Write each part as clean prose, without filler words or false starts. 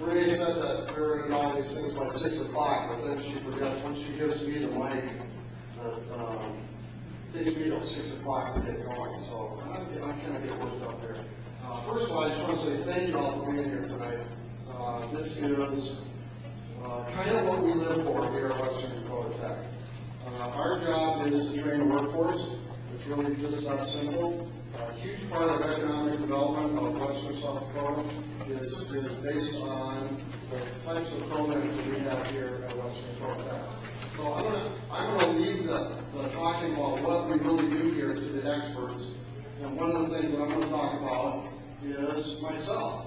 Renee said that we're going to do all these things by 6 o'clock, but then she forgets once she gives me the mic that it takes me till 6 o'clock to get going. So I kind of get worked up there. First of all, I just want to say thank you all for being here tonight. This is kind of what we live for here at Western Dakota Tech. Our job is to train the workforce. It's really just that simple. A huge part of economic development of Western South Dakota is based on the types of programs that we have here at Western Dakota Tech. So I'm going to leave the talking about what we really do here to the experts. And one of the things that I'm going to talk about is myself.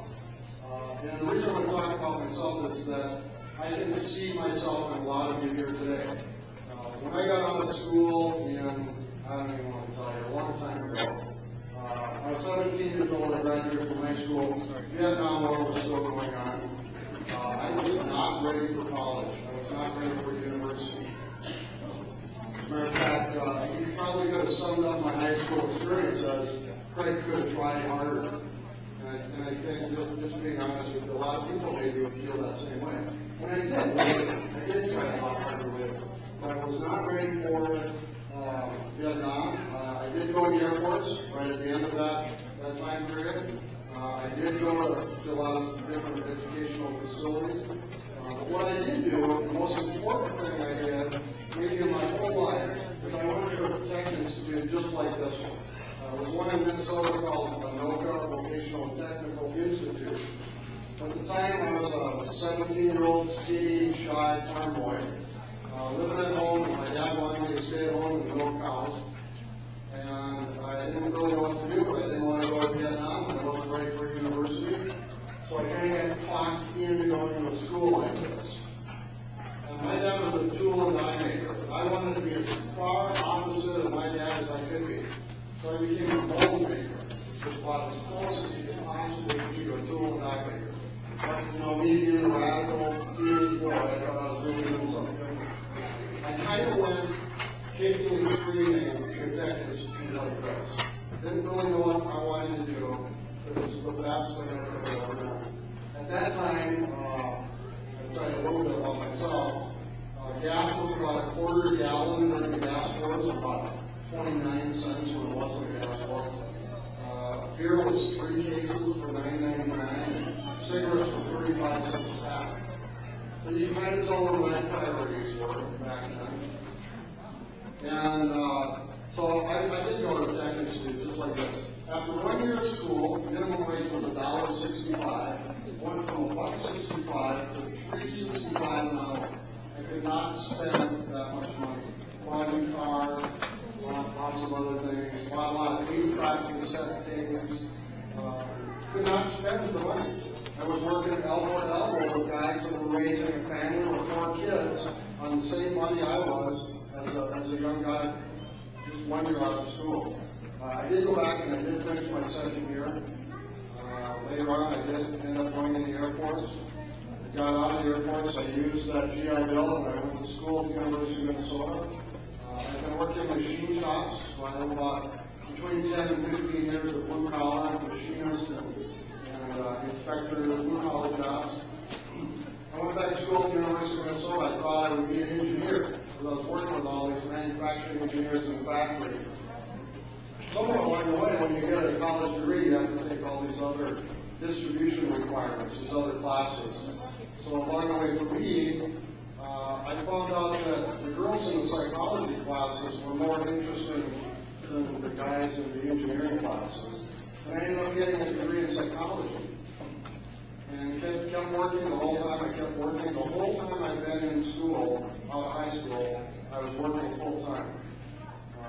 And the reason I'm going to talk about myself is that I can see myself in a lot of you here today. When I got out of school in, I don't even want to tell you, a long time ago, I was 17 years old. I graduated from high school. Vietnam War was still going on. I was not ready for college. I was not ready for university. As a matter of fact, you probably could have summed up my high school experience as Craig could have tried harder. And I think, just being honest with you, a lot of people maybe would feel that same way. And I did later. I did try a lot harder later. But I was not ready for Vietnam. I did go to the Air Force right at the end of that time period. I did go to a lot of different educational facilities. But what I did do, the most important thing I did, maybe in my whole life, is I went to a tech institute just like this one. There was one in Minnesota called the Anoka Vocational Technical Institute. At the time, I was a 17-year-old, skinny, shy farm boy, living at home, and my dad wanted me to stay at home and milk cows. And I didn't really know what to do, but I didn't want to go to Vietnam, and I wasn't ready for university. So I kind of got talked into going to a school like this. And my dad was a tool and die maker. I wanted to be as far opposite of my dad as I could be. So I became a mold maker, just about as close as you could possibly be to a tool and die maker. But, you know, me being a radical teenage boy, I thought I was really doing something different. I kind of went kicking and screaming to tech institute like this. Didn't really know what I wanted to do, but it was the best thing I could have ever done. At that time, I'll tell you a little bit about myself. Gas was about a quarter a gallon during the gas wars, about 29 cents when it wasn't a gas war. Beer was 3 cases for $9.99, and cigarettes were 35 cents a pack. So you kind of tell where my priorities were back then. And so I did go to a tech institute just like this. After 1 year of school, minimum wage was $1.65. It went from $1.65 to $3.65 an hour. I could not spend that much money. Bought a new car, lots of other things, bought a lot of 8-track cassette tapes. Could not spend the money. I was working elbow to elbow with guys that were raising a family with 4 kids on the same money I was as a young guy, just 1 year out of school. I did go back and I did finish my second year. Later on, I did end up going in the Air Force. I got out of the Air Force. I used that GI Bill and I went to school at the University of Minnesota. I've been working in machine shops, so I have about between 10 and 15 years of blue collar, machinist, and inspector of blue collar jobs. I went back to school at the University of Minnesota. I thought I would be an engineer because I was working with all these manufacturing engineers in the factory. Somewhere along the way, when you get a college degree, you have to take all these other distribution requirements, these other classes. So along the way for me, I found out that the girls in the psychology classes were more interesting than the guys in the engineering classes. And I ended up getting a degree in psychology. And kept working the whole time. I kept working the whole time I've been in school, out of high school, I was working full time.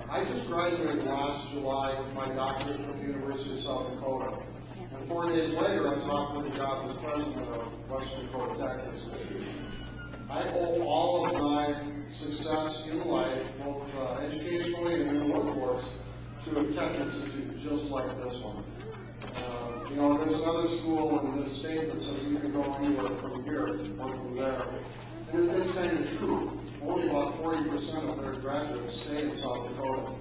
I just graduated last July with my doctorate from the University of South Dakota. And 4 days later, I was offered the job as president of Western Dakota Tech Institute. I owe all of my success in life, both educationally and in the workforce, to a tech institute just like this one. You know, there's another school in the state that says you can go anywhere from here or from there. And it's kind of true. Only about 40% of their graduates stay in South Dakota.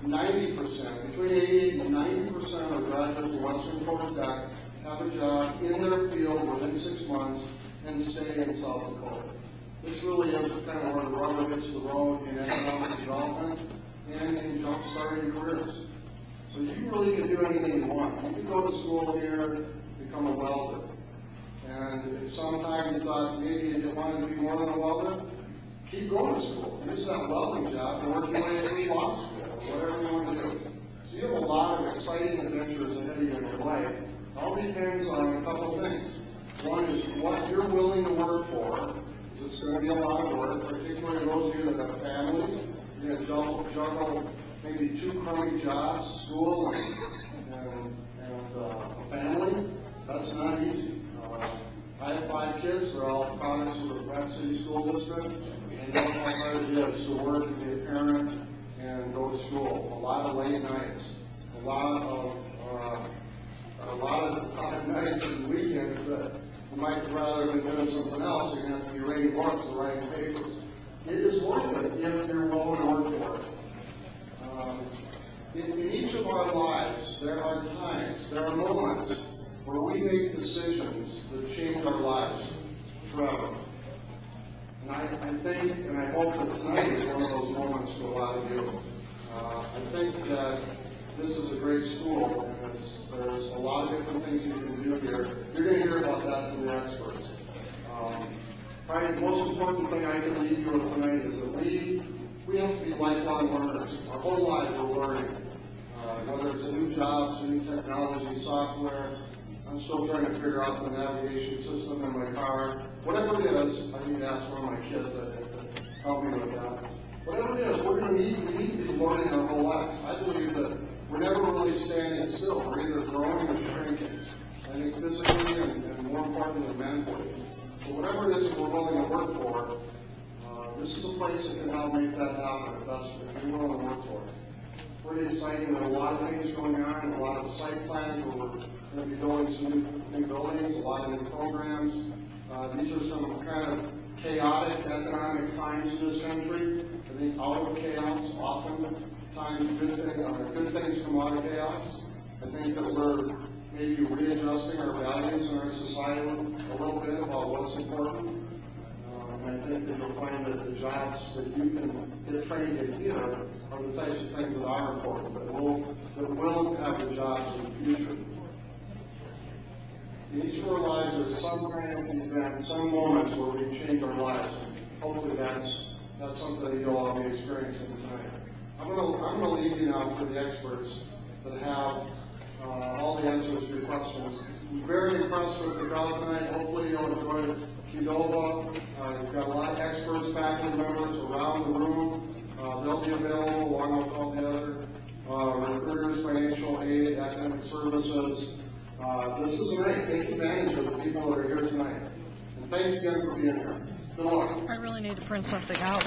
90%, between 80 and 90% of graduates of Western Dakota Tech have a job in their field within 6 months and stay in South Dakota. This really is kind of where the rubber hits the road in economic development and in jump-starting careers. So you really can do anything you want. You can go to school here, become a welder. And if sometime you thought maybe you didn't want to be more than a welder, keep going to school. Use that welding job and work your way through law school, or whatever you want to do. So you have a lot of exciting adventures ahead of you in your life. It all depends on a couple things. One is what you're willing to work for, because it's going to be a lot of work, particularly those of you that have families. You're going to juggle maybe 2 crummy jobs, school and a family. That's not easy. I have 5 kids. They're all products of the Rapid City School District. And know how hard it is to work and be a parent and go to school. A lot of late nights. A lot of nights and weekends that you might rather be doing something else. You're going to have to be reading books or writing papers. It is worth it if you're willing to work for it. In each of our lives, there are times, there are moments where we make decisions that change our lives forever. And I think, and I hope that tonight is one of those moments for a lot of you. I think that this is a great school, and there's a lot of different things you can do here. You're going to hear about that from the experts. Probably the most important thing I can leave you with tonight is that we have to be lifelong learners. Our whole lives we're learning. Whether it's a new job, it's a new technology, software. I'm still trying to figure out the navigation system in my car. Whatever it is, I need to ask one of my kids to help me with that. Whatever it is, we need to be learning our whole lives. I believe that we're never really standing still. We're either growing or shrinking. I think physically and more importantly, mentally. So whatever it is that we're willing to work for, this is a place that can help make that happen if you're willing to work for it. Pretty exciting. There are a lot of things going on, a lot of site plans where we're going to be building some new buildings, a lot of new programs. These are some kind of chaotic economic times in this country. I think out of chaos, oftentimes good things come out of chaos. I think that we're maybe readjusting our values in our society a little bit about what's important. And I think that you'll find that the jobs that you can get trained in here are the types of things that are important, that will have the jobs in the future. In each of our lives, there's some kind of event, some moments where we change our lives. Hopefully that's something that you'll all be experiencing tonight. I'm going to leave you now for the experts that have all the answers to your questions. I'm very impressed with the crowd tonight. Hopefully you'll enjoy Qdoba. You've got a lot of experts, faculty members around the room. They'll be available along with all the other recruiters, financial aid, academic services. This is great. Take advantage of the people that are here tonight. And thanks again for being here. Good luck. I really need to print something out.